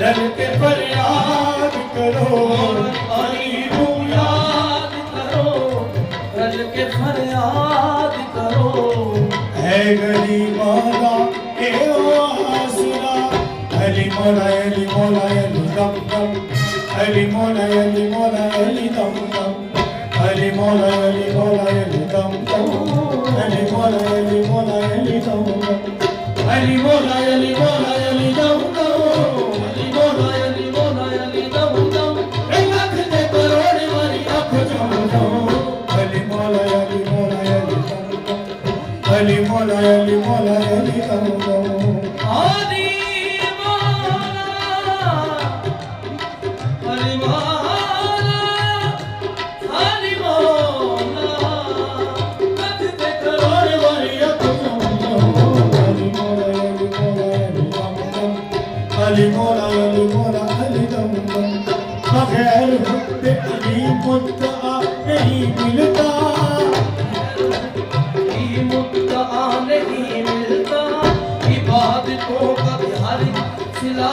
रल के फरियाद करो, अली को याद करो, रल के फरियाद करो। है गरीबाना के आसरा, अली मौला अली मौला अली दम दम, अली मौला अली मौला अली दम दम, अली मौला अली मौला अली दम दम, अली मौला अली मौला अली दम दम, अली मौला अली मौला अली दम दम, अली मौला अली मौला अली दम दम। आँख दे करोड़ वाली आँख जम जम, अली मौला अली मौला अली दम दम, अली मौला अली मौला अली दम दम। आदि अली मौला अली मौला अली दम दम। बगैर हुक्म अली मुद्दा नहीं मिलता, मुद्दा नहीं मिलता, इबादतों का भी हर सिला